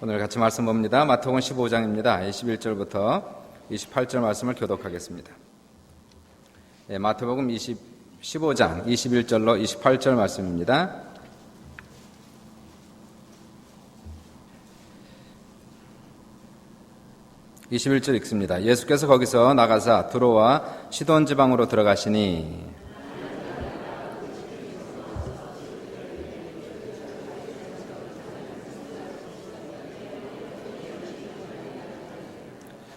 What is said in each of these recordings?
오늘 같이 말씀 봅니다. 마태복음 15장입니다. 21절부터 28절 말씀을 교독하겠습니다. 마태복음 15장 21절로 28절 말씀입니다. (21절) 읽습니다. 예수께서 거기서 나가사 두로와 시돈 지방으로 들어가시니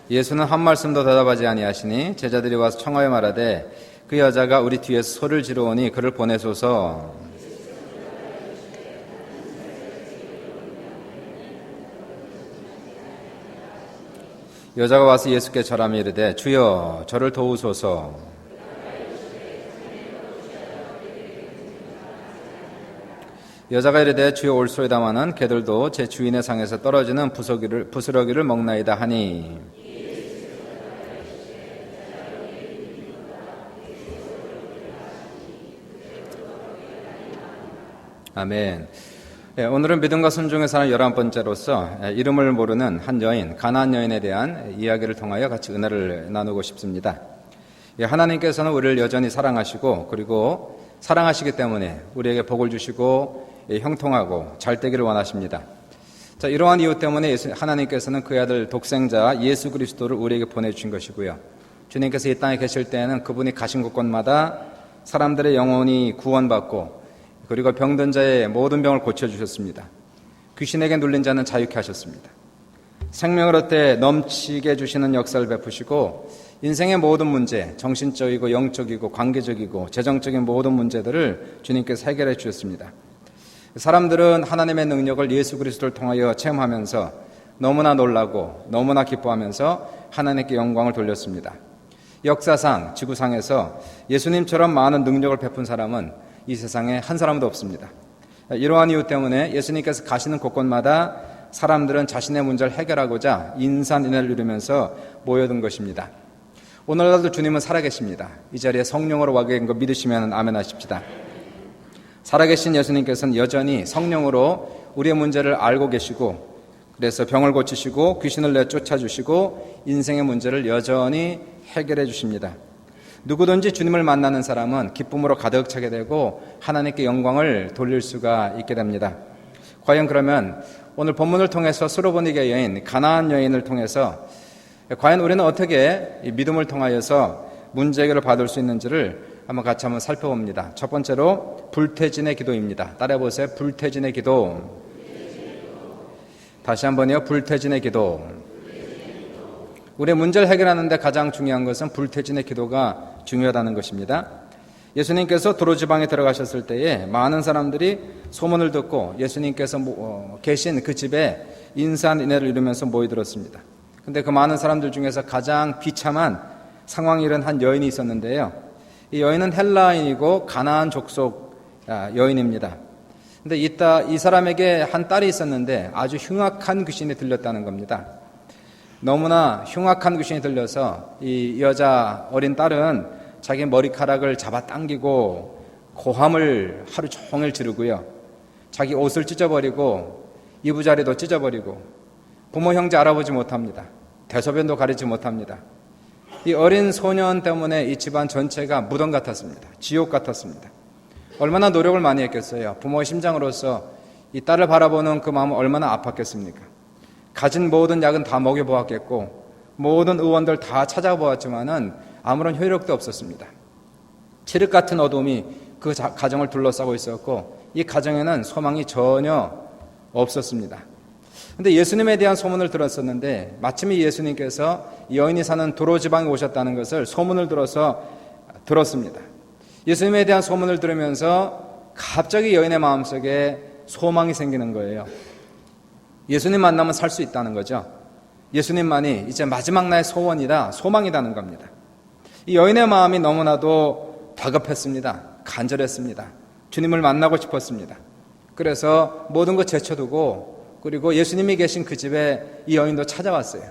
예수는 한 말씀도 대답하지 아니하시니 제자들이 와서 청하여 말하되 그 여자가 우리 뒤에서 소리를 지르오니 그를 보내소서. 여자가 와서 예수께 절하며 이르되 주여 저를 도우소서. 여자가 이르되 주여 올소이다마는 개들도 제 주인의 상에서 떨어지는 부스러기를 먹나이다 하니 아멘. 오늘은 믿음과 순종에 사는 11번째로서 이름을 모르는 한 여인, 가나안 여인에 대한 이야기를 통하여 같이 은혜를 나누고 싶습니다. 하나님께서는 우리를 여전히 사랑하시고 그리고 사랑하시기 때문에 우리에게 복을 주시고 형통하고 잘 되기를 원하십니다. 자, 이러한 이유 때문에 하나님께서는 그의 아들 독생자 예수 그리스도를 우리에게 보내주신 것이고요. 주님께서 이 땅에 계실 때에는 그분이 가신 곳곳마다 사람들의 영혼이 구원받고 그리고 병든 자의 모든 병을 고쳐주셨습니다. 귀신에게 눌린 자는 자유케 하셨습니다. 생명을 얻되 넘치게 해주시는 역사를 베푸시고 인생의 모든 문제, 정신적이고 영적이고 관계적이고 재정적인 모든 문제들을 주님께서 해결해 주셨습니다. 사람들은 하나님의 능력을 예수 그리스도를 통하여 체험하면서 너무나 놀라고 너무나 기뻐하면서 하나님께 영광을 돌렸습니다. 역사상 지구상에서 예수님처럼 많은 능력을 베푼 사람은 이 세상에 한 사람도 없습니다. 이러한 이유 때문에 예수님께서 가시는 곳곳마다 사람들은 자신의 문제를 해결하고자 인산인해를 누리면서 모여든 것입니다. 오늘날도 주님은 살아계십니다. 이 자리에 성령으로 와 계신 거 믿으시면 아멘 하십시다. 살아계신 예수님께서는 여전히 성령으로 우리의 문제를 알고 계시고 그래서 병을 고치시고 귀신을 내쫓아 주시고 인생의 문제를 여전히 해결해 주십니다. 누구든지 주님을 만나는 사람은 기쁨으로 가득 차게 되고 하나님께 영광을 돌릴 수가 있게 됩니다. 과연 그러면 오늘 본문을 통해서 수로보니게 여인, 가나안 여인을 통해서 과연 우리는 어떻게 이 믿음을 통하여서 문제 해결을 받을 수 있는지를 같이 한번 살펴봅니다. 첫 번째로 불태진의 기도입니다. 따라해 보세요. 불태진의 기도. 다시 한번요. 불태진의 기도. 우리의 문제를 해결하는 데 가장 중요한 것은 불태진의 기도가 중요하다는 것입니다. 예수님께서 두로 지방에 들어가셨을 때에 많은 사람들이 소문을 듣고 예수님께서 계신 그 집에 인산인해를 이루면서 모이들었습니다. 그런데 그 많은 사람들 중에서 가장 비참한 상황이 이른 한 여인이 있었는데요. 이 여인은 헬라인이고 가나안 족속 여인입니다. 그런데 이 사람에게 한 딸이 있었는데 아주 흉악한 귀신이 들렸다는 겁니다. 너무나 흉악한 귀신이 들려서 이 여자 어린 딸은 자기 머리카락을 잡아당기고 고함을 하루 종일 지르고요. 자기 옷을 찢어버리고 이부자리도 찢어버리고 부모 형제 알아보지 못합니다. 대소변도 가리지 못합니다. 이 어린 소년 때문에 이 집안 전체가 무덤 같았습니다. 지옥 같았습니다. 얼마나 노력을 많이 했겠어요. 부모의 심장으로서 이 딸을 바라보는 그 마음은 얼마나 아팠겠습니까? 가진 모든 약은 다 먹여보았겠고 모든 의원들 다 찾아보았지만은 아무런 효력도 없었습니다. 칠흑 같은 어둠이 그 가정을 둘러싸고 있었고 이 가정에는 소망이 전혀 없었습니다. 그런데 예수님에 대한 소문을 들었었는데 마침 예수님께서 여인이 사는 두로 지방에 오셨다는 것을 소문을 들었습니다. 예수님에 대한 소문을 들으면서 갑자기 여인의 마음속에 소망이 생기는 거예요. 예수님 만나면 살 수 있다는 거죠. 예수님만이 이제 마지막 나의 소원이다, 소망이라는 겁니다. 이 여인의 마음이 너무나도 다급했습니다. 간절했습니다. 주님을 만나고 싶었습니다. 그래서 모든 것 제쳐두고 그리고 예수님이 계신 그 집에 이 여인도 찾아왔어요.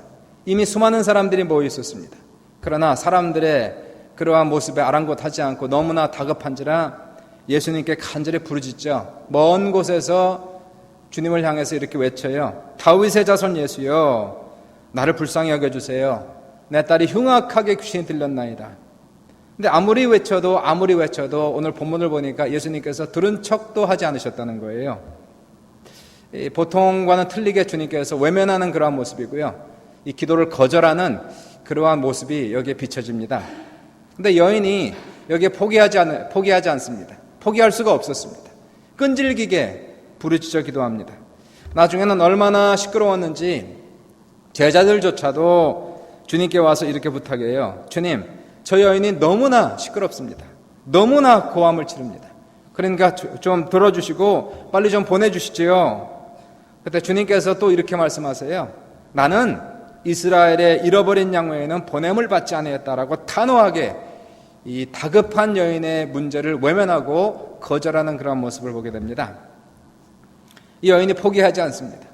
이미 수많은 사람들이 모여 있었습니다. 그러나 사람들의 그러한 모습에 아랑곳하지 않고 너무나 다급한지라 예수님께 간절히 부르짖죠. 먼 곳에서 주님을 향해서 이렇게 외쳐요. 다윗의 자손 예수여, 나를 불쌍히 여겨주세요. 내 딸이 흉악하게 귀신이 들렸나이다. 근데 아무리 외쳐도 오늘 본문을 보니까 예수님께서 들은 척도 하지 않으셨다는 거예요. 보통과는 틀리게 주님께서 외면하는 그러한 모습이고요. 이 기도를 거절하는 그러한 모습이 여기에 비춰집니다. 근데 여인이 여기에 포기하지 않습니다. 포기할 수가 없었습니다. 끈질기게 부르짖어 기도합니다. 나중에는 얼마나 시끄러웠는지 제자들조차도 주님께 와서 이렇게 부탁해요. 주님, 저 여인이 너무나 시끄럽습니다. 너무나 고함을 지릅니다. 그러니까 좀 들어주시고 빨리 좀 보내주시지요. 그때 주님께서 또 이렇게 말씀하세요. 나는 이스라엘의 잃어버린 양 외에는 보냄을 받지 않았다라고 단호하게 이 다급한 여인의 문제를 외면하고 거절하는 그런 모습을 보게 됩니다. 이 여인이 포기하지 않습니다.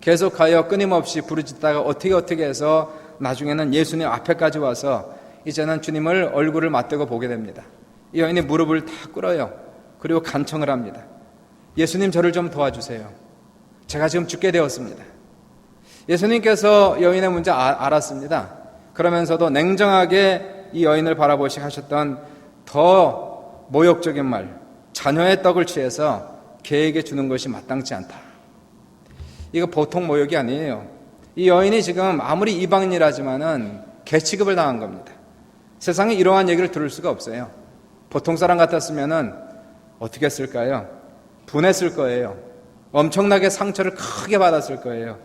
계속하여 끊임없이 부르짖다가 어떻게 해서 나중에는 예수님 앞에까지 와서 이제는 주님을 얼굴을 맞대고 보게 됩니다. 이 여인이 무릎을 다 꿇어요. 그리고 간청을 합니다. 예수님, 저를 좀 도와주세요. 제가 지금 죽게 되었습니다. 예수님께서 여인의 문제 알았습니다. 그러면서도 냉정하게 이 여인을 바라보시 하셨던 더 모욕적인 말, 자녀의 떡을 취해서 개에게 주는 것이 마땅치 않다. 이거 보통 모욕이 아니에요. 이 여인이 지금 아무리 이방인이라지만은 개 취급을 당한 겁니다. 세상에 이러한 얘기를 들을 수가 없어요. 보통 사람 같았으면은 어떻게 했을까요? 분했을 거예요. 엄청나게 상처를 크게 받았을 거예요.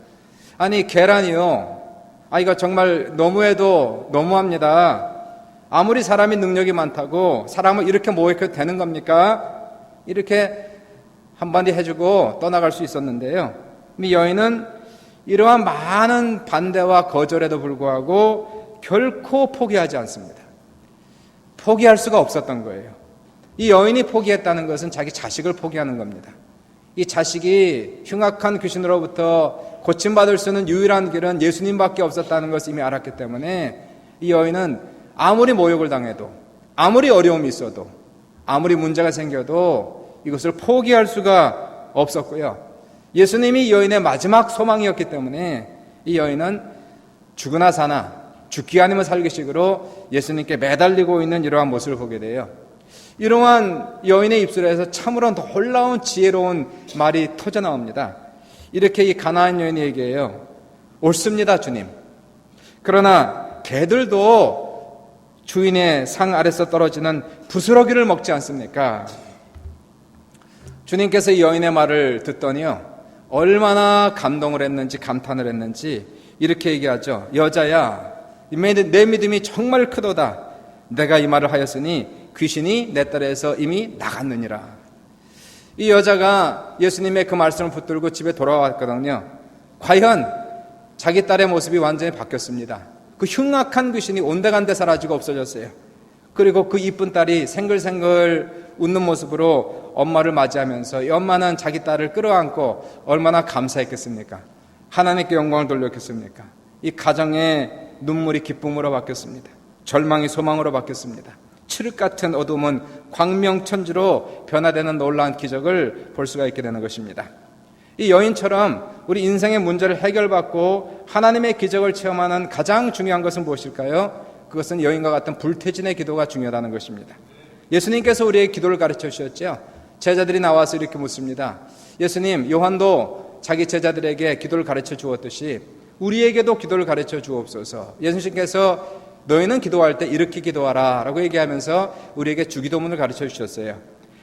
아니, 개라니요. 이거 정말 너무해도 너무합니다. 아무리 사람이 능력이 많다고 사람을 이렇게 모욕해도 되는 겁니까? 이렇게 한마디 해주고 떠나갈 수 있었는데요. 이 여인은 이러한 많은 반대와 거절에도 불구하고 결코 포기하지 않습니다. 포기할 수가 없었던 거예요. 이 여인이 포기했다는 것은 자기 자식을 포기하는 겁니다. 이 자식이 흉악한 귀신으로부터 고침받을 수 있는 유일한 길은 예수님밖에 없었다는 것을 이미 알았기 때문에 이 여인은 아무리 모욕을 당해도, 아무리 어려움이 있어도, 아무리 문제가 생겨도 이것을 포기할 수가 없었고요. 예수님이 이 여인의 마지막 소망이었기 때문에 이 여인은 죽으나 사나 죽기 아니면 살기식으로 예수님께 매달리고 있는 이러한 모습을 보게 돼요. 이러한 여인의 입술에서 참으로 놀라운 지혜로운 말이 터져나옵니다. 이렇게 이 가나안 여인이 얘기해요. 옳습니다, 주님. 그러나 개들도 주인의 상 아래서 떨어지는 부스러기를 먹지 않습니까? 주님께서 이 여인의 말을 듣더니요, 얼마나 감동을 했는지 감탄을 했는지 이렇게 얘기하죠. 여자야, 내 믿음이 정말 크도다. 내가 이 말을 하였으니 귀신이 내 딸에서 이미 나갔느니라. 이 여자가 예수님의 그 말씀을 붙들고 집에 돌아왔거든요. 과연 자기 딸의 모습이 완전히 바뀌었습니다. 그 흉악한 귀신이 온데간데 사라지고 없어졌어요. 그리고 그 이쁜 딸이 생글생글 웃는 모습으로 엄마를 맞이하면서 이 엄마는 자기 딸을 끌어안고 얼마나 감사했겠습니까? 하나님께 영광을 돌렸겠습니까? 이 가정의 눈물이 기쁨으로 바뀌었습니다. 절망이 소망으로 바뀌었습니다. 칠흑 같은 어둠은 광명천지로 변화되는 놀라운 기적을 볼 수가 있게 되는 것입니다. 이 여인처럼 우리 인생의 문제를 해결받고 하나님의 기적을 체험하는 가장 중요한 것은 무엇일까요? 그것은 여인과 같은 불태진의 기도가 중요하다는 것입니다. 예수님께서 우리에게 기도를 가르쳐 주셨죠. 제자들이 나와서 이렇게 묻습니다. 예수님, 요한도 자기 제자들에게 기도를 가르쳐 주었듯이 우리에게도 기도를 가르쳐 주옵소서. 예수님께서 너희는 기도할 때 이렇게 기도하라 라고 얘기하면서 우리에게 주기도문을 가르쳐 주셨어요.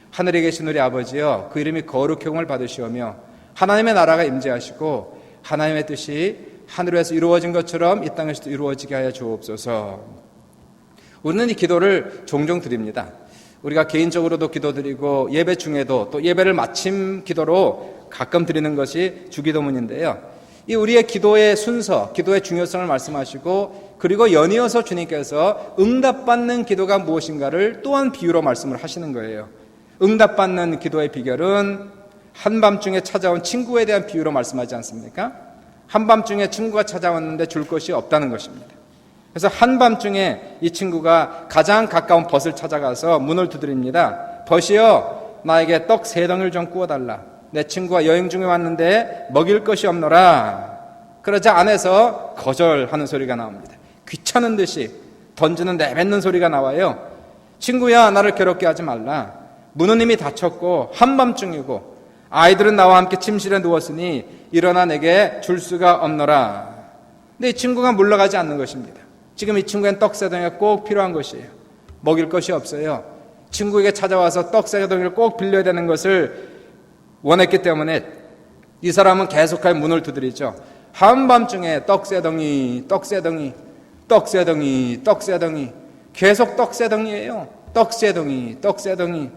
하늘에 계신 우리 아버지여, 그 이름이 거룩형을 받으시오며 하나님의 나라가 임재하시고 하나님의 뜻이 하늘에서 이루어진 것처럼 이 땅에서도 이루어지게 하여 주옵소서. 우리는 이 기도를 종종 드립니다. 우리가 개인적으로도 기도드리고 예배 중에도 또 예배를 마침 기도로 가끔 드리는 것이 주기도문인데요. 이 우리의 기도의 순서, 기도의 중요성을 말씀하시고 그리고 연이어서 주님께서 응답받는 기도가 무엇인가를 또한 비유로 말씀을 하시는 거예요. 응답받는 기도의 비결은 한밤중에 찾아온 친구에 대한 비유로 말씀하지 않습니까? 한밤중에 친구가 찾아왔는데 줄 것이 없다는 것입니다. 그래서 한밤중에 이 친구가 가장 가까운 벗을 찾아가서 문을 두드립니다. 벗이여, 나에게 떡 3덩이를 좀 구워달라. 내 친구가 여행 중에 왔는데 먹일 것이 없노라. 그러자 안에서 거절하는 소리가 나옵니다. 귀찮은 듯이 던지는 내뱉는 소리가 나와요. 친구야, 나를 괴롭게 하지 말라. 문은 이미 닫혔고 한밤중이고 아이들은 나와 함께 침실에 누웠으니 일어나 내게 줄 수가 없노라. 근데 이 친구가 물러가지 않는 것입니다. 지금 이 친구엔 떡새덩이가 꼭 필요한 것이에요. 먹일 것이 없어요. 친구에게 찾아와서 떡새덩이를 꼭 빌려야 되는 것을 원했기 때문에 이 사람은 계속하여 문을 두드리죠. 한밤중에 떡새덩이, 떡새덩이, 떡새덩이, 떡새덩이, 계속 떡새덩이에요. 떡새덩이, 떡새덩이.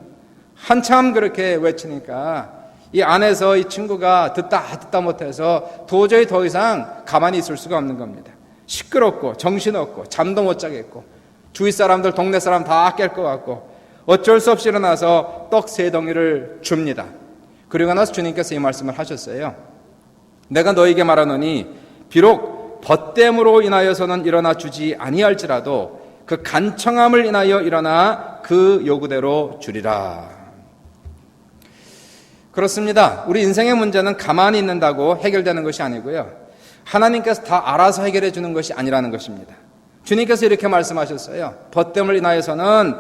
한참 그렇게 외치니까 이 안에서 이 친구가 듣다 못해서 도저히 더 이상 가만히 있을 수가 없는 겁니다. 시끄럽고 정신없고 잠도 못 자겠고 주위 사람들 동네 사람 다 깰 것 같고 어쩔 수 없이 일어나서 떡 세 덩이를 줍니다. 그리고 나서 주님께서 이 말씀을 하셨어요. 내가 너에게 말하노니 비록 벗됨으로 인하여서는 일어나 주지 아니할지라도 그 간청함을 인하여 일어나 그 요구대로 주리라. 그렇습니다. 우리 인생의 문제는 가만히 있는다고 해결되는 것이 아니고요. 하나님께서 다 알아서 해결해 주는 것이 아니라는 것입니다. 주님께서 이렇게 말씀하셨어요. 벗됨을 인하여서는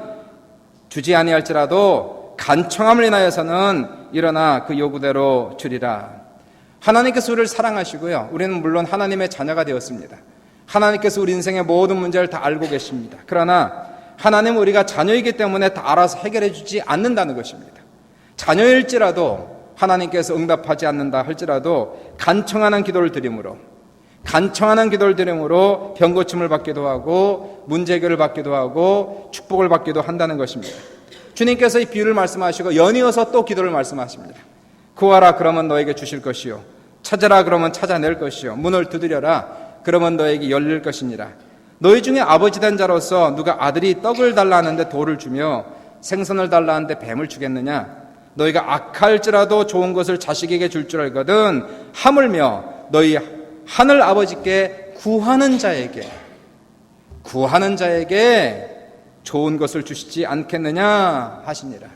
주지 아니할지라도 간청함을 인하여서는 일어나 그 요구대로 주리라. 하나님께서 우리를 사랑하시고요. 우리는 물론 하나님의 자녀가 되었습니다. 하나님께서 우리 인생의 모든 문제를 다 알고 계십니다. 그러나 하나님은 우리가 자녀이기 때문에 다 알아서 해결해 주지 않는다는 것입니다. 자녀일지라도 하나님께서 응답하지 않는다 할지라도 간청하는 기도를 드림으로 병고침을 받기도 하고 문제 해결을 받기도 하고 축복을 받기도 한다는 것입니다. 주님께서 이 비유를 말씀하시고 연이어서 또 기도를 말씀하십니다. 구하라 그러면 너에게 주실 것이요 찾아라 그러면 찾아낼 것이요 문을 두드려라 그러면 너에게 열릴 것이니라. 너희 중에 아버지 된 자로서 누가 아들이 떡을 달라 하는데 돌을 주며 생선을 달라 하는데 뱀을 주겠느냐. 너희가 악할지라도 좋은 것을 자식에게 줄 줄 알거든 하물며 너희 하늘 아버지께 구하는 자에게 좋은 것을 주시지 않겠느냐 하시니라.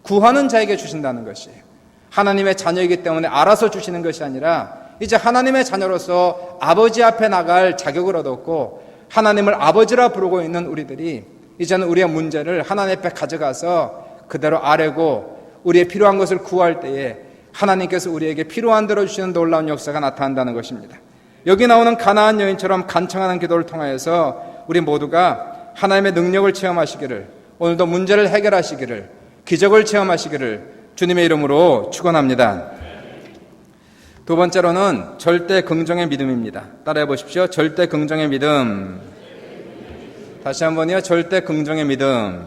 구하는 자에게 주신다는 것이에요. 하나님의 자녀이기 때문에 알아서 주시는 것이 아니라 이제 하나님의 자녀로서 아버지 앞에 나갈 자격을 얻었고 하나님을 아버지라 부르고 있는 우리들이 이제는 우리의 문제를 하나님 앞에 가져가서 그대로 아뢰고 우리의 필요한 것을 구할 때에 하나님께서 우리에게 필요한 대로 주시는 놀라운 역사가 나타난다는 것입니다. 여기 나오는 가나안 여인처럼 간청하는 기도를 통하여서 우리 모두가 하나님의 능력을 체험하시기를, 오늘도 문제를 해결하시기를, 기적을 체험하시기를 주님의 이름으로 축원합니다. 두 번째로는 절대 긍정의 믿음입니다. 따라해 보십시오. 절대 긍정의 믿음. 다시 한번요. 절대 긍정의 믿음.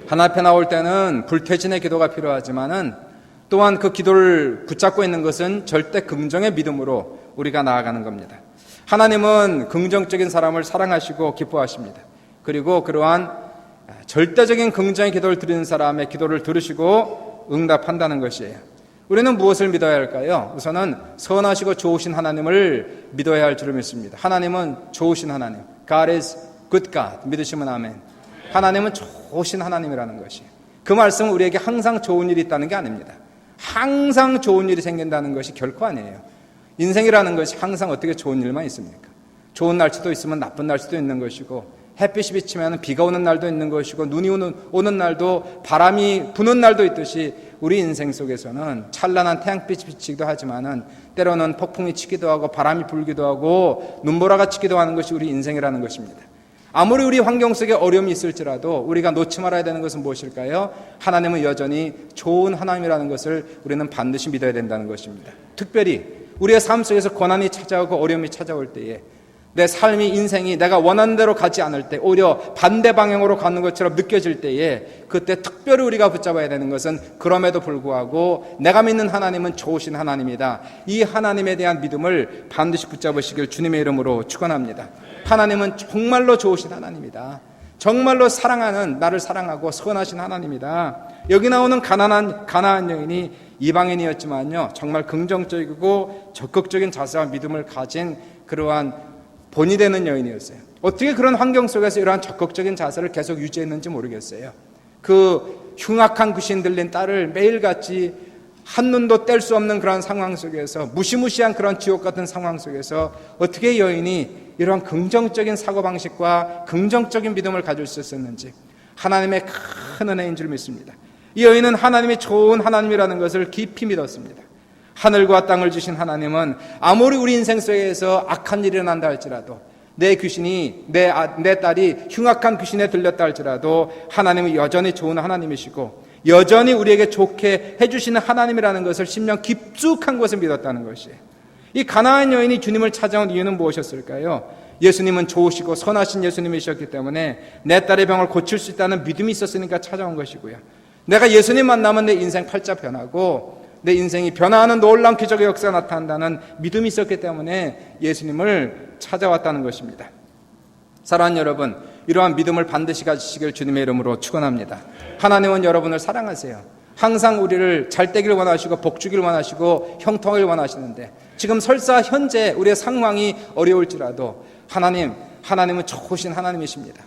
하나 앞에 나올 때는 불태진의 기도가 필요하지만은 또한 그 기도를 붙잡고 있는 것은 절대 긍정의 믿음으로 우리가 나아가는 겁니다. 하나님은 긍정적인 사람을 사랑하시고 기뻐하십니다. 그리고 그러한 절대적인 긍정의 기도를 드리는 사람의 기도를 들으시고 응답한다는 것이에요. 우리는 무엇을 믿어야 할까요? 우선은 선하시고 좋으신 하나님을 믿어야 할 줄을 믿습니다. 하나님은 좋으신 하나님. God is good God. 믿으시면 아멘. 하나님은 좋으신 하나님이라는 것이. 그 말씀은 우리에게 항상 좋은 일이 있다는 게 아닙니다. 항상 좋은 일이 생긴다는 것이 결코 아니에요. 인생이라는 것이 항상 어떻게 좋은 일만 있습니까? 좋은 날씨도 있으면 나쁜 날씨도 있는 것이고 햇빛이 비치면 비가 오는 날도 있는 것이고 눈이 오는 날도 바람이 부는 날도 있듯이 우리 인생 속에서는 찬란한 태양빛이 비치기도 하지만은 때로는 폭풍이 치기도 하고 바람이 불기도 하고 눈보라가 치기도 하는 것이 우리 인생이라는 것입니다. 아무리 우리 환경 속에 어려움이 있을지라도 우리가 놓지 말아야 되는 것은 무엇일까요? 하나님은 여전히 좋은 하나님이라는 것을 우리는 반드시 믿어야 된다는 것입니다. 특별히 우리의 삶 속에서 고난이 찾아오고 어려움이 찾아올 때에 내 삶이 인생이 내가 원하는 대로 가지 않을 때 오히려 반대 방향으로 가는 것처럼 느껴질 때에 그때 특별히 우리가 붙잡아야 되는 것은 그럼에도 불구하고 내가 믿는 하나님은 좋으신 하나님이다. 이 하나님에 대한 믿음을 반드시 붙잡으시길 주님의 이름으로 축원합니다. 하나님은 정말로 좋으신 하나님이다. 정말로 사랑하는 나를 사랑하고 선하신 하나님이다. 여기 나오는 가나안 여인이 이방인이었지만요 정말 긍정적이고 적극적인 자세와 믿음을 가진 그러한 본이 되는 여인이었어요. 어떻게 그런 환경 속에서 이러한 적극적인 자세를 계속 유지했는지 모르겠어요. 그 흉악한 귀신 들린 딸을 매일같이 한눈도 뗄 수 없는 그런 상황 속에서, 무시무시한 그런 지옥 같은 상황 속에서 어떻게 여인이 이러한 긍정적인 사고방식과 긍정적인 믿음을 가질 수 있었는지 하나님의 큰 은혜인 줄 믿습니다. 이 여인은 하나님이 좋은 하나님이라는 것을 깊이 믿었습니다. 하늘과 땅을 주신 하나님은 아무리 우리 인생 속에서 악한 일이 일어난다 할지라도, 내 귀신이, 내 딸이 흉악한 귀신에 들렸다 할지라도 하나님은 여전히 좋은 하나님이시고 여전히 우리에게 좋게 해주시는 하나님이라는 것을 심령 깊숙한 곳에 믿었다는 것이에요. 이 가나안 여인이 주님을 찾아온 이유는 무엇이었을까요? 예수님은 좋으시고 선하신 예수님이셨기 때문에 내 딸의 병을 고칠 수 있다는 믿음이 있었으니까 찾아온 것이고요. 내가 예수님 만나면 내 인생 팔자 변하고 내 인생이 변화하는 놀라운 기적의 역사가 나타난다는 믿음이 있었기 때문에 예수님을 찾아왔다는 것입니다. 사랑하는 여러분, 이러한 믿음을 반드시 가지시길 주님의 이름으로 축원합니다. 하나님은 여러분을 사랑하세요. 항상 우리를 잘 되길 원하시고 복 주길 원하시고 형통하길 원하시는데, 지금 설사 현재 우리의 상황이 어려울지라도 하나님은 좋으신 하나님이십니다.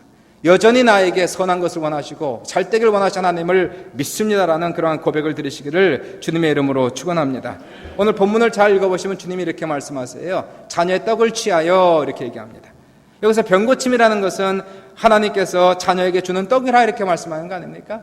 여전히 나에게 선한 것을 원하시고 잘 되길 원하시는 하나님을 믿습니다라는 그러한 고백을 드리시기를 주님의 이름으로 축원합니다. 오늘 본문을 잘 읽어보시면 주님이 이렇게 말씀하세요. 자녀의 떡을 취하여 이렇게 얘기합니다. 여기서 병고침이라는 것은 하나님께서 자녀에게 주는 떡이라 이렇게 말씀하는 거 아닙니까?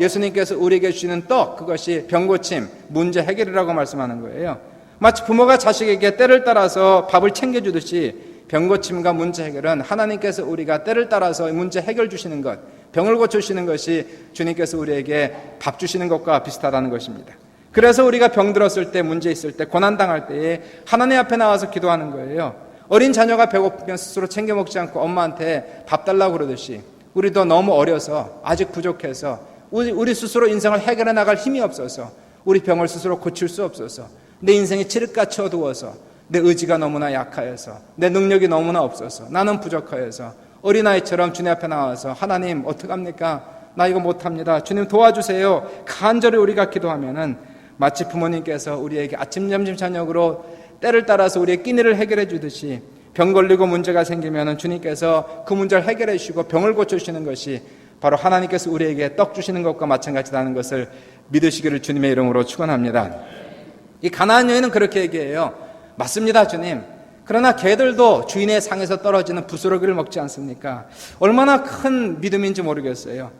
예수님께서 우리에게 주시는 떡, 그것이 병고침, 문제 해결이라고 말씀하는 거예요. 마치 부모가 자식에게 때를 따라서 밥을 챙겨주듯이 병고침과 문제 해결은 하나님께서 우리가 때를 따라서 문제 해결 주시는 것, 병을 고쳐주시는 것이 주님께서 우리에게 밥 주시는 것과 비슷하다는 것입니다. 그래서 우리가 병들었을 때, 문제 있을 때, 고난당할 때에 하나님 앞에 나와서 기도하는 거예요. 어린 자녀가 배고프면 스스로 챙겨 먹지 않고 엄마한테 밥 달라고 그러듯이 우리도 너무 어려서 아직 부족해서 우리 스스로 인생을 해결해 나갈 힘이 없어서 우리 병을 스스로 고칠 수 없어서 내 인생이 칠흑같이 어두워서 내 의지가 너무나 약하여서 내 능력이 너무나 없어서 나는 부족하여서 어린아이처럼 주님 앞에 나와서 하나님 어떡합니까? 나 이거 못합니다. 주님 도와주세요. 간절히 우리가 기도하면은 마치 부모님께서 우리에게 아침, 점심, 저녁으로 때를 따라서 우리의 끼니를 해결해 주듯이 병 걸리고 문제가 생기면 주님께서 그 문제를 해결해 주시고 병을 고쳐주시는 것이 바로 하나님께서 우리에게 떡 주시는 것과 마찬가지라는 것을 믿으시기를 주님의 이름으로 축원합니다. 이 가나안 여인은 그렇게 얘기해요. 맞습니다, 주님. 그러나 개들도 주인의 상에서 떨어지는 부스러기를 먹지 않습니까? 얼마나 큰 믿음인지 모르겠어요.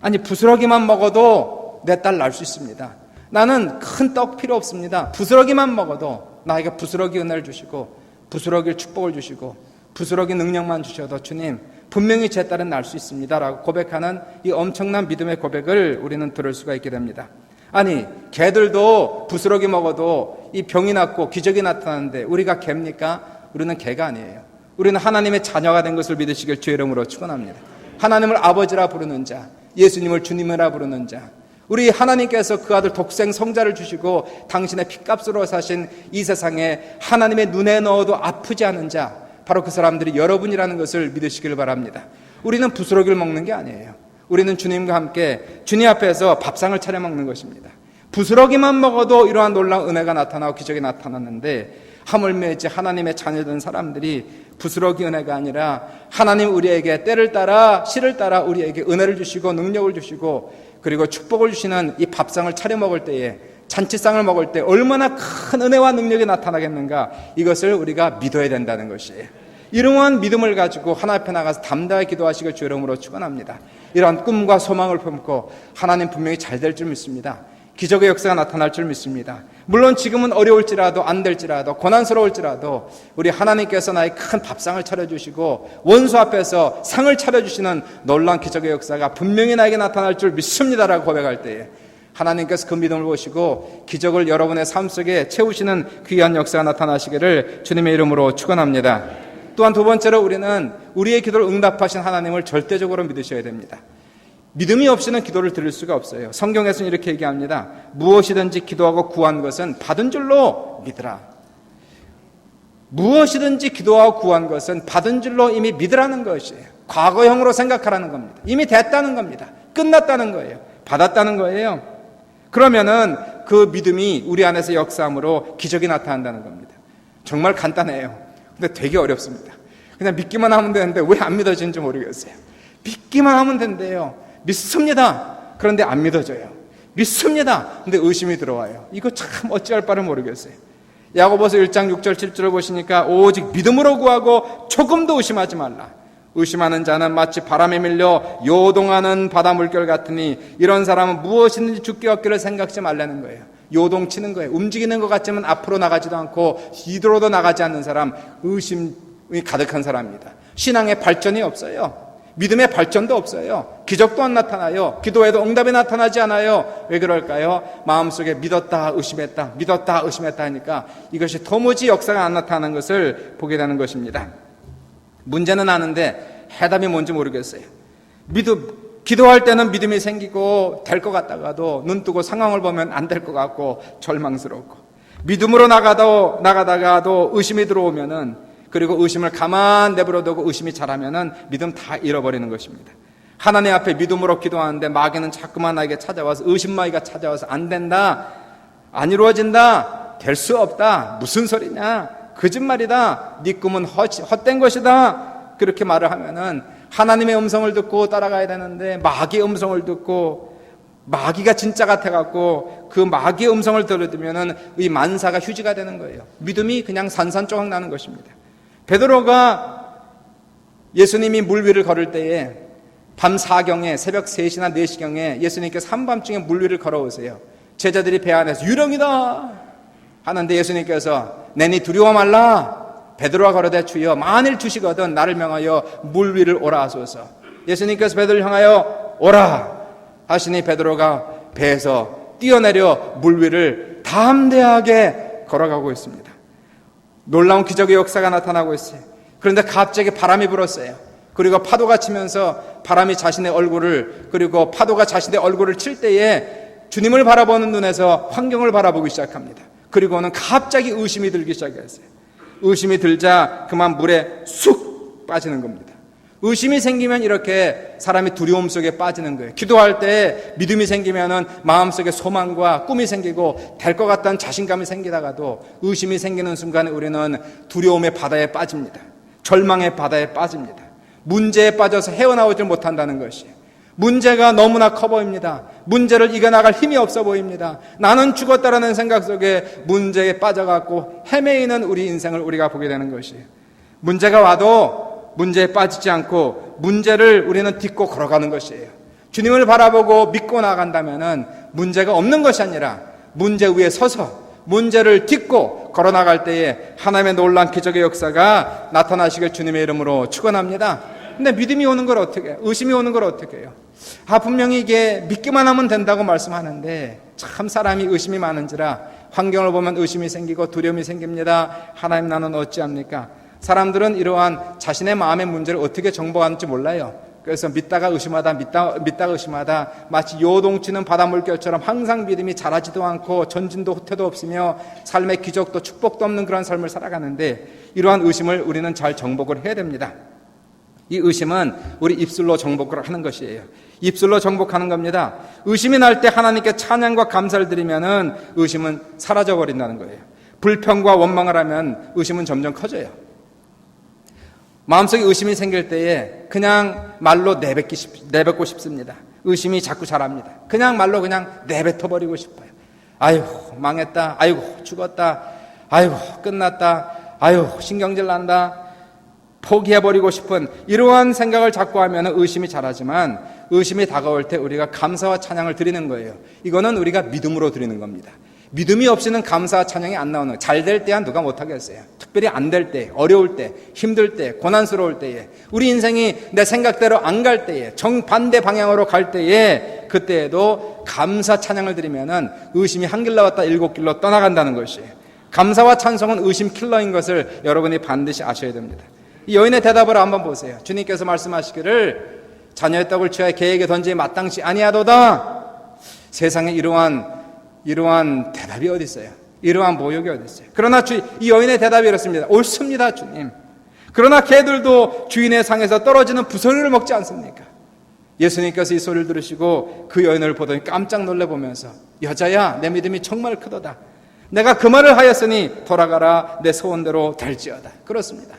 아니, 부스러기만 먹어도 내 딸 낳을 수 있습니다. 나는 큰 떡 필요 없습니다. 부스러기만 먹어도 나에게 부스러기 은혜를 주시고 부스러기를 축복을 주시고 부스러기 능력만 주셔도 주님 분명히 제 딸은 낳을 수 있습니다 라고 고백하는 이 엄청난 믿음의 고백을 우리는 들을 수가 있게 됩니다. 아니, 개들도 부스러기 먹어도 이 병이 낫고 기적이 나타나는데 우리가 개입니까? 우리는 개가 아니에요. 우리는 하나님의 자녀가 된 것을 믿으시길 주의 이름으로 축원합니다. 하나님을 아버지라 부르는 자, 예수님을 주님이라 부르는 자, 우리 하나님께서 그 아들 독생 성자를 주시고 당신의 핏값으로 사신 이 세상에 하나님의 눈에 넣어도 아프지 않은 자, 바로 그 사람들이 여러분이라는 것을 믿으시길 바랍니다. 우리는 부스러기를 먹는 게 아니에요. 우리는 주님과 함께 주님 앞에서 밥상을 차려 먹는 것입니다. 부스러기만 먹어도 이러한 놀라운 은혜가 나타나고 기적이 나타났는데 하물며 이제 하나님의 자녀된 사람들이 부스러기 은혜가 아니라 하나님 우리에게 때를 따라 시를 따라 우리에게 은혜를 주시고 능력을 주시고 그리고 축복을 주시는 이 밥상을 차려 먹을 때에 잔치상을 먹을 때 얼마나 큰 은혜와 능력이 나타나겠는가, 이것을 우리가 믿어야 된다는 것이에요. 이러한 믿음을 가지고 하나님 앞에 나가서 담대하게 기도하시길 주의 이름으로 축원합니다. 이러한 꿈과 소망을 품고 하나님 분명히 잘 될 줄 믿습니다. 기적의 역사가 나타날 줄 믿습니다. 물론 지금은 어려울지라도 안 될지라도 고난스러울지라도 우리 하나님께서 나의 큰 밥상을 차려주시고 원수 앞에서 상을 차려주시는 놀라운 기적의 역사가 분명히 나에게 나타날 줄 믿습니다라고 고백할 때에 하나님께서 그 믿음을 보시고 기적을 여러분의 삶 속에 채우시는 귀한 역사가 나타나시기를 주님의 이름으로 축원합니다. 또한 두 번째로 우리는 우리의 기도를 응답하신 하나님을 절대적으로 믿으셔야 됩니다. 믿음이 없이는 기도를 드릴 수가 없어요. 성경에서는 이렇게 얘기합니다. 무엇이든지 기도하고 구한 것은 받은 줄로 믿으라. 무엇이든지 기도하고 구한 것은 받은 줄로 이미 믿으라는 것이에요. 과거형으로 생각하라는 겁니다. 이미 됐다는 겁니다. 끝났다는 거예요. 받았다는 거예요. 그러면은 그 믿음이 우리 안에서 역사함으로 기적이 나타난다는 겁니다. 정말 간단해요. 근데 되게 어렵습니다. 그냥 믿기만 하면 되는데 왜 안 믿어지는지 모르겠어요. 믿기만 하면 된대요. 믿습니다. 그런데 안 믿어져요. 믿습니다. 근데 의심이 들어와요. 이거 참 어찌할 바를 모르겠어요. 야고보서 1장 6절 7절을 보시니까 오직 믿음으로 구하고 조금도 의심하지 말라. 의심하는 자는 마치 바람에 밀려 요동하는 바다 물결 같으니 이런 사람은 무엇이든지 죽게 얻기를 생각지 말라는 거예요. 요동치는 거예요. 움직이는 것 같지만 앞으로 나가지도 않고 뒤로도 나가지 않는 사람, 의심이 가득한 사람입니다. 신앙의 발전이 없어요. 믿음의 발전도 없어요. 기적도 안 나타나요. 기도해도 응답이 나타나지 않아요. 왜 그럴까요? 마음속에 믿었다 의심했다 믿었다 의심했다 하니까 이것이 도무지 역사가 안 나타나는 것을 보게 되는 것입니다. 문제는 아는데 해답이 뭔지 모르겠어요. 기도할 때는 믿음이 생기고 될 것 같다가도 눈 뜨고 상황을 보면 안 될 것 같고 절망스럽고, 믿음으로 나가다가도 의심이 들어오면은, 그리고 의심을 가만 내버려두고 의심이 자라면은 믿음 다 잃어버리는 것입니다. 하나님 앞에 믿음으로 기도하는데 마귀는 자꾸만 나에게 찾아와서, 의심마귀가 찾아와서 안 된다, 안 이루어진다, 될 수 없다, 무슨 소리냐, 거짓말이다, 네 꿈은 헛된 것이다, 그렇게 말을 하면은 하나님의 음성을 듣고 따라가야 되는데 마귀의 음성을 듣고, 마귀가 진짜 같아갖고 그 마귀의 음성을 들어두면은 이 만사가 휴지가 되는 거예요. 믿음이 그냥 산산조각 나는 것입니다. 베드로가 예수님이 물 위를 걸을 때에 밤 4경에, 새벽 3시나 4시경에 예수님께서 한밤중에 물 위를 걸어오세요. 제자들이 배 안에서 유령이다 하는데 예수님께서 내니 두려워 말라. 베드로가 걸어대 주여 만일 주시거든 나를 명하여 물 위를 오라 하소서. 예수님께서 베드로를 향하여 오라 하시니 베드로가 배에서 뛰어내려 물 위를 담대하게 걸어가고 있습니다. 놀라운 기적의 역사가 나타나고 있어요. 그런데 갑자기 바람이 불었어요. 그리고 파도가 치면서 바람이 자신의 얼굴을, 그리고 파도가 자신의 얼굴을 칠 때에 주님을 바라보는 눈에서 환경을 바라보기 시작합니다. 그리고는 갑자기 의심이 들기 시작했어요. 의심이 들자 그만 물에 쑥 빠지는 겁니다. 의심이 생기면 이렇게 사람이 두려움 속에 빠지는 거예요. 기도할 때 믿음이 생기면은 마음속에 소망과 꿈이 생기고 될 것 같다는 자신감이 생기다가도 의심이 생기는 순간에 우리는 두려움의 바다에 빠집니다. 절망의 바다에 빠집니다. 문제에 빠져서 헤어나오질 못한다는 것이에요. 문제가 너무나 커 보입니다. 문제를 이겨나갈 힘이 없어 보입니다. 나는 죽었다라는 생각 속에 문제에 빠져갖고 헤매이는 우리 인생을 우리가 보게 되는 것이에요. 문제가 와도 문제에 빠지지 않고 문제를 우리는 딛고 걸어가는 것이에요. 주님을 바라보고 믿고 나간다면은 문제가 없는 것이 아니라 문제 위에 서서 문제를 딛고 걸어나갈 때에 하나님의 놀라운 기적의 역사가 나타나시길 주님의 이름으로 축원합니다. 근데 믿음이 오는 걸 어떻게 해요? 의심이 오는 걸 어떻게 해요? 분명히 이게 믿기만 하면 된다고 말씀하는데 참 사람이 의심이 많은지라 환경을 보면 의심이 생기고 두려움이 생깁니다. 하나님 나는 어찌합니까? 사람들은 이러한 자신의 마음의 문제를 어떻게 정복하는지 몰라요. 그래서 믿다가 의심하다, 믿다가 의심하다, 마치 요동치는 바다 물결처럼 항상 믿음이 자라지도 않고 전진도 후퇴도 없으며 삶의 기적도 축복도 없는 그런 삶을 살아가는데, 이러한 의심을 우리는 잘 정복을 해야 됩니다. 이 의심은 우리 입술로 정복을 하는 것이에요. 입술로 정복하는 겁니다. 의심이 날 때 하나님께 찬양과 감사를 드리면은 의심은 사라져 버린다는 거예요. 불평과 원망을 하면 의심은 점점 커져요. 마음속에 의심이 생길 때에 그냥 말로 내뱉고 싶습니다. 의심이 자꾸 자랍니다. 그냥 말로 그냥 내뱉어버리고 싶어요. 아이고 망했다, 아이고 죽었다, 아이고 끝났다, 아이고 신경질 난다, 포기해버리고 싶은 이러한 생각을 자꾸 하면 의심이 자라지만, 의심이 다가올 때 우리가 감사와 찬양을 드리는 거예요. 이거는 우리가 믿음으로 드리는 겁니다. 믿음이 없이는 감사와 찬양이 안 나오는 거예요. 잘 될 때야 누가 못하겠어요. 특별히 안 될 때, 어려울 때, 힘들 때, 고난스러울 때에, 우리 인생이 내 생각대로 안 갈 때에, 정반대 방향으로 갈 때에, 그때에도 감사 찬양을 드리면은 의심이 한 길 나왔다 7길로 떠나간다는 것이에요. 감사와 찬송은 의심 킬러인 것을 여러분이 반드시 아셔야 됩니다. 이 여인의 대답을 한번 보세요. 주님께서 말씀하시기를 자녀의 떡을 취하여 개에게 던지지 마땅치 아니하도다. 세상에 이러한 대답이 어디 있어요? 이러한 모욕이 어디 있어요? 그러나 이 여인의 대답이 이렇습니다. 옳습니다, 주님. 그러나 개들도 주인의 상에서 떨어지는 부서리를 먹지 않습니까? 예수님께서 이 소리를 들으시고 그 여인을 보더니 깜짝 놀라보면서, 여자야, 내 믿음이 정말 크도다. 내가 그 말을 하였으니 돌아가라, 내 소원대로 될지어다. 그렇습니다.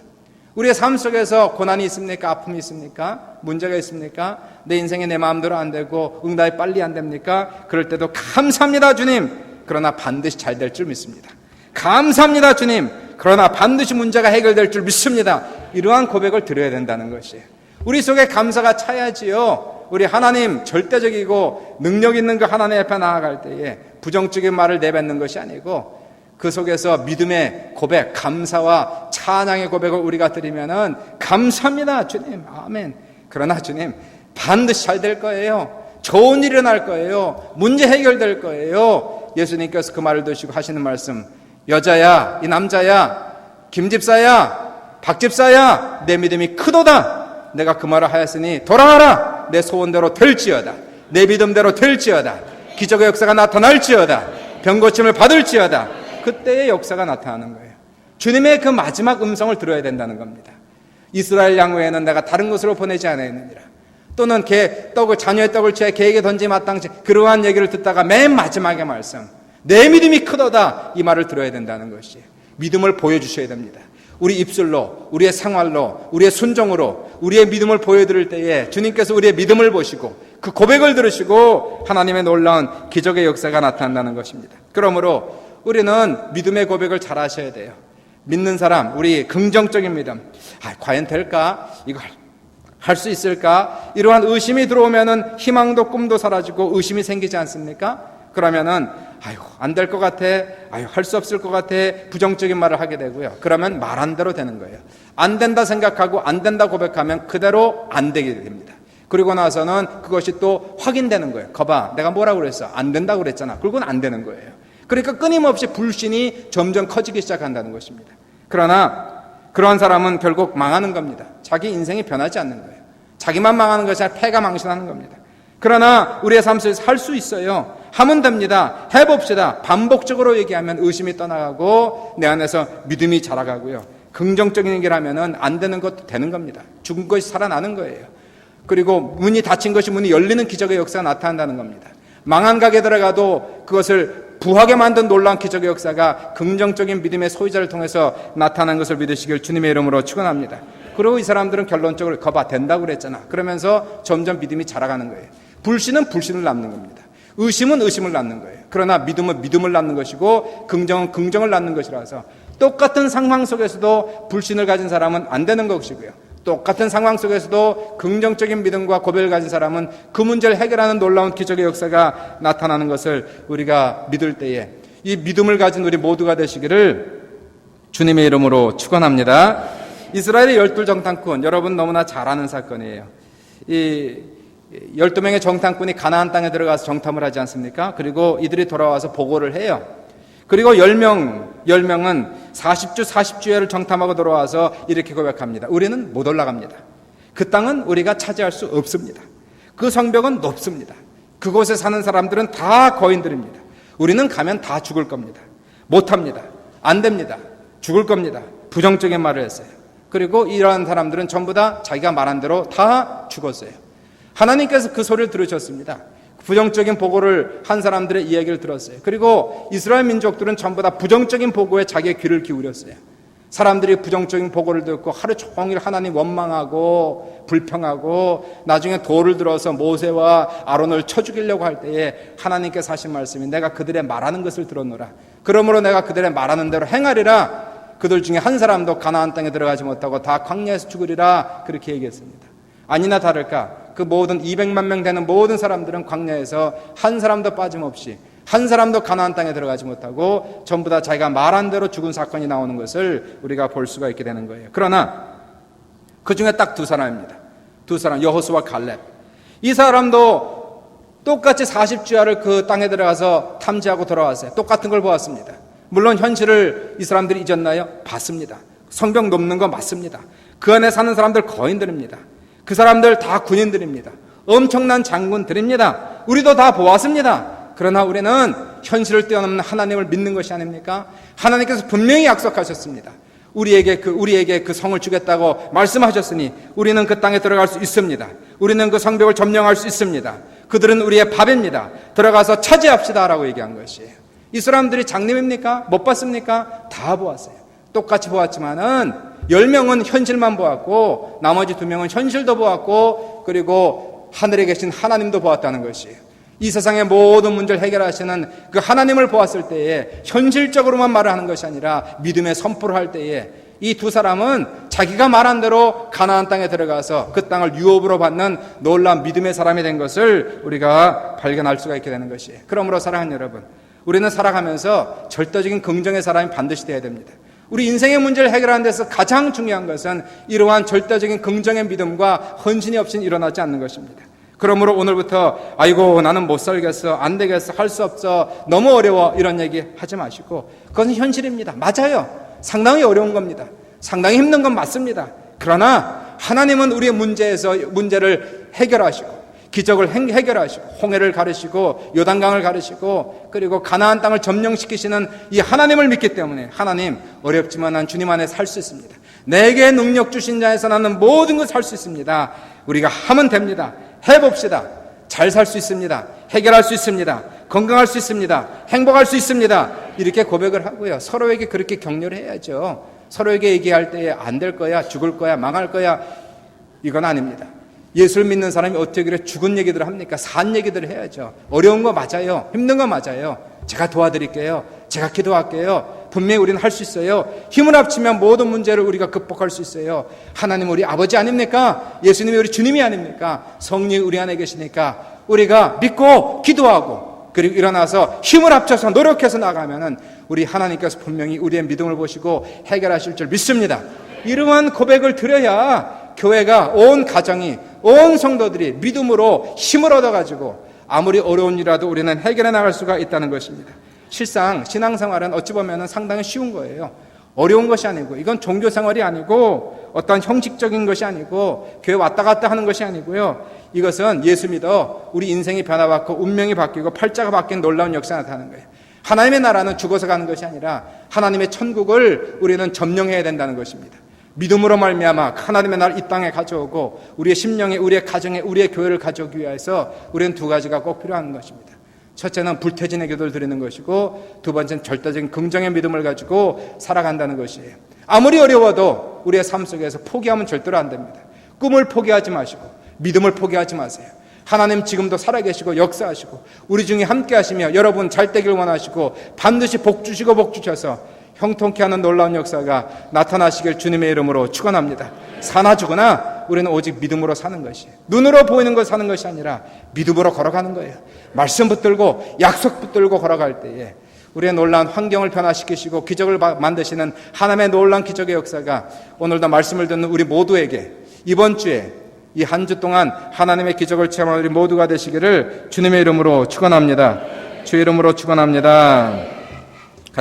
우리의 삶 속에서 고난이 있습니까? 아픔이 있습니까? 문제가 있습니까? 내 인생이 내 마음대로 안 되고 응답이 빨리 안 됩니까? 그럴 때도 감사합니다 주님, 그러나 반드시 잘 될 줄 믿습니다. 감사합니다 주님, 그러나 반드시 문제가 해결될 줄 믿습니다. 이러한 고백을 드려야 된다는 것이에요. 우리 속에 감사가 차야지요, 우리 하나님 절대적이고 능력 있는 그 하나님 앞에 나아갈 때에 부정적인 말을 내뱉는 것이 아니고 그 속에서 믿음의 고백, 감사와 찬양의 고백을 우리가 드리면은 감사합니다 주님, 아멘. 그러나 주님 반드시 잘 될 거예요. 좋은 일이 일어날 거예요. 문제 해결될 거예요. 예수님께서 그 말을 드시고 하시는 말씀, 여자야, 이 남자야, 김집사야, 박집사야, 내 믿음이 크도다. 내가 그 말을 하였으니 돌아와라. 내 소원대로 될지어다. 내 믿음대로 될지어다. 기적의 역사가 나타날지어다. 병 고침을 받을지어다. 그때의 역사가 나타나는 거예요. 주님의 그 마지막 음성을 들어야 된다는 겁니다. 이스라엘 양외에는 내가 다른 곳으로 보내지 않았느니라. 또는 자녀의 떡을 취해 개에게 던지 마땅치, 그러한 얘기를 듣다가 맨 마지막의 말씀, 내 믿음이 크도다, 이 말을 들어야 된다는 것이에요. 믿음을 보여주셔야 됩니다. 우리 입술로, 우리의 생활로, 우리의 순종으로 우리의 믿음을 보여드릴 때에 주님께서 우리의 믿음을 보시고 그 고백을 들으시고 하나님의 놀라운 기적의 역사가 나타난다는 것입니다. 그러므로 우리는 믿음의 고백을 잘 하셔야 돼요. 믿는 사람, 우리 긍정적인 믿음, 과연 될까? 이거 할 수 있을까? 이러한 의심이 들어오면은 희망도 꿈도 사라지고 의심이 생기지 않습니까? 그러면은 안 될 것 같아, 할 수 없을 것 같아, 부정적인 말을 하게 되고요. 그러면 말한 대로 되는 거예요. 안 된다 생각하고 안 된다 고백하면 그대로 안 되게 됩니다. 그리고 나서는 그것이 또 확인되는 거예요. 거봐, 내가 뭐라고 그랬어? 안 된다고 그랬잖아. 그건 안 되는 거예요. 그러니까 끊임없이 불신이 점점 커지기 시작한다는 것입니다. 그러나 그러한 사람은 결국 망하는 겁니다. 자기 인생이 변하지 않는 거예요. 자기만 망하는 것이 아니라 패가 망신하는 겁니다. 그러나 우리의 삶 속에서 할 수 있어요. 하면 됩니다. 해봅시다. 반복적으로 얘기하면 의심이 떠나가고 내 안에서 믿음이 자라가고요. 긍정적인 얘기를 하면은 안 되는 것도 되는 겁니다. 죽은 것이 살아나는 거예요. 그리고 문이 닫힌 것이 문이 열리는 기적의 역사가 나타난다는 겁니다. 망한 가게 들어가도 그것을 부하게 만든 놀라운 기적의 역사가 긍정적인 믿음의 소유자를 통해서 나타난 것을 믿으시길 주님의 이름으로 축원합니다. 그리고 이 사람들은 결론적으로 거봐, 된다고 그랬잖아. 그러면서 점점 믿음이 자라가는 거예요. 불신은 불신을 낳는 겁니다. 의심은 의심을 낳는 거예요. 그러나 믿음은 믿음을 낳는 것이고 긍정은 긍정을 낳는 것이라서 똑같은 상황 속에서도 불신을 가진 사람은 안 되는 것이고요. 똑같은 상황 속에서도 긍정적인 믿음과 고백을 가진 사람은 그 문제를 해결하는 놀라운 기적의 역사가 나타나는 것을 우리가 믿을 때에 이 믿음을 가진 우리 모두가 되시기를 주님의 이름으로 축원합니다. 이스라엘의 12정탐꾼, 여러분 너무나 잘 아는 사건이에요. 이 12명의 정탐꾼이 가나안 땅에 들어가서 정탐을 하지 않습니까? 그리고 이들이 돌아와서 보고를 해요. 그리고 10명은 40주 40주야를 정탐하고 돌아와서 이렇게 고백합니다. 우리는 못 올라갑니다. 그 땅은 우리가 차지할 수 없습니다. 그 성벽은 높습니다. 그곳에 사는 사람들은 다 거인들입니다. 우리는 가면 다 죽을 겁니다. 못합니다. 안 됩니다. 죽을 겁니다. 부정적인 말을 했어요. 그리고 이러한 사람들은 전부 다 자기가 말한 대로 다 죽었어요. 하나님께서 그 소리를 들으셨습니다. 부정적인 보고를 한 사람들의 이야기를 들었어요. 그리고 이스라엘 민족들은 전부 다 부정적인 보고에 자기의 귀를 기울였어요. 사람들이 부정적인 보고를 듣고 하루 종일 하나님 원망하고 불평하고 나중에 돌을 들어서 모세와 아론을 쳐 죽이려고 할 때에 하나님께서 하신 말씀이 내가 그들의 말하는 것을 들었노라. 그러므로 내가 그들의 말하는 대로 행하리라. 그들 중에 한 사람도 가나안 땅에 들어가지 못하고 다 광야에서 죽으리라. 그렇게 얘기했습니다. 아니나 다를까 그 모든 200만 명 되는 모든 사람들은 광야에서 한 사람도 빠짐없이 한 사람도 가나안 땅에 들어가지 못하고 전부 다 자기가 말한 대로 죽은 사건이 나오는 것을 우리가 볼 수가 있게 되는 거예요. 그러나 그 중에 딱 두 사람입니다. 두 사람, 여호수와 갈렙. 이 사람도 똑같이 40주야를 그 땅에 들어가서 탐지하고 돌아왔어요. 똑같은 걸 보았습니다. 물론 현실을 이 사람들이 잊었나요? 봤습니다. 성벽 넘는 거 맞습니다. 그 안에 사는 사람들 거인들입니다. 그 사람들 다 군인들입니다. 엄청난 장군들입니다. 우리도 다 보았습니다. 그러나 우리는 현실을 뛰어넘는 하나님을 믿는 것이 아닙니까? 하나님께서 분명히 약속하셨습니다. 우리에게 그 성을 주겠다고 말씀하셨으니 우리는 그 땅에 들어갈 수 있습니다. 우리는 그 성벽을 점령할 수 있습니다. 그들은 우리의 밥입니다. 들어가서 차지합시다 라고 얘기한 것이에요. 이 사람들이 장님입니까? 못 봤습니까? 다 보았어요. 똑같이 보았지만은 10명은 현실만 보았고 나머지 2명은 현실도 보았고 그리고 하늘에 계신 하나님도 보았다는 것이에요. 이 세상의 모든 문제를 해결하시는 그 하나님을 보았을 때에 현실적으로만 말을 하는 것이 아니라 믿음의 선포를 할 때에 이 두 사람은 자기가 말한 대로 가나안 땅에 들어가서 그 땅을 유업으로 받는 놀라운 믿음의 사람이 된 것을 우리가 발견할 수가 있게 되는 것이에요. 그러므로 사랑하는 여러분, 우리는 살아가면서 절대적인 긍정의 사람이 반드시 되어야 됩니다. 우리 인생의 문제를 해결하는 데서 가장 중요한 것은 이러한 절대적인 긍정의 믿음과 헌신이 없이는 일어나지 않는 것입니다. 그러므로 오늘부터 아이고 나는 못 살겠어, 안 되겠어, 할 수 없어, 너무 어려워 이런 얘기 하지 마시고 그것은 현실입니다. 맞아요. 상당히 어려운 겁니다. 상당히 힘든 건 맞습니다. 그러나 하나님은 우리의 문제를 해결하시고 기적을 해결하시고 홍해를 가르시고 요단강을 가르시고 그리고 가나안 땅을 점령시키시는 이 하나님을 믿기 때문에 하나님 어렵지만 난 주님 안에 살 수 있습니다. 내게 능력 주신 자에서 나는 모든 걸 살 수 있습니다. 우리가 하면 됩니다. 해봅시다. 잘 살 수 있습니다. 해결할 수 있습니다. 건강할 수 있습니다. 행복할 수 있습니다. 이렇게 고백을 하고요. 서로에게 그렇게 격려를 해야죠. 서로에게 얘기할 때에 안 될 거야, 죽을 거야, 망할 거야 이건 아닙니다. 예수를 믿는 사람이 어떻게 그래 죽은 얘기들을 합니까? 산 얘기들을 해야죠. 어려운 거 맞아요. 힘든 거 맞아요. 제가 도와드릴게요. 제가 기도할게요. 분명히 우리는 할 수 있어요. 힘을 합치면 모든 문제를 우리가 극복할 수 있어요. 하나님 우리 아버지 아닙니까? 예수님이 우리 주님이 아닙니까? 성령이 우리 안에 계시니까 우리가 믿고 기도하고 그리고 일어나서 힘을 합쳐서 노력해서 나가면은 우리 하나님께서 분명히 우리의 믿음을 보시고 해결하실 줄 믿습니다. 이러한 고백을 드려야 교회가 온 가정이 온 성도들이 믿음으로 힘을 얻어가지고 아무리 어려운 일이라도 우리는 해결해 나갈 수가 있다는 것입니다. 실상 신앙생활은 어찌 보면 상당히 쉬운 거예요. 어려운 것이 아니고 이건 종교생활이 아니고 어떤 형식적인 것이 아니고 교회 왔다 갔다 하는 것이 아니고요. 이것은 예수 믿어 우리 인생이 변화받고 운명이 바뀌고 팔자가 바뀐 놀라운 역사가 나타나는 거예요. 하나님의 나라는 죽어서 가는 것이 아니라 하나님의 천국을 우리는 점령해야 된다는 것입니다. 믿음으로 말미암아 하나님의 나라를 이 땅에 가져오고 우리의 심령에 우리의 가정에 우리의 교회를 가져오기 위해서 우리는 두 가지가 꼭 필요한 것입니다. 첫째는 불태진의 기도를 드리는 것이고 두 번째는 절대적인 긍정의 믿음을 가지고 살아간다는 것이에요. 아무리 어려워도 우리의 삶 속에서 포기하면 절대로 안 됩니다. 꿈을 포기하지 마시고 믿음을 포기하지 마세요. 하나님 지금도 살아계시고 역사하시고 우리 중에 함께 하시며 여러분 잘 되길 원하시고 반드시 복 주시고 복 주셔서 형통케 하는 놀라운 역사가 나타나시길 주님의 이름으로 축원합니다. 사나 죽으나 우리는 오직 믿음으로 사는 것이에요. 눈으로 보이는 걸 사는 것이 아니라 믿음으로 걸어가는 거예요. 말씀 붙들고 약속 붙들고 걸어갈 때에 우리의 놀라운 환경을 변화시키시고 기적을 만드시는 하나님의 놀라운 기적의 역사가 오늘도 말씀을 듣는 우리 모두에게 이번 주에 이 한 주 동안 하나님의 기적을 체험하는 우리 모두가 되시기를 주님의 이름으로 축원합니다. 주의 이름으로 축원합니다.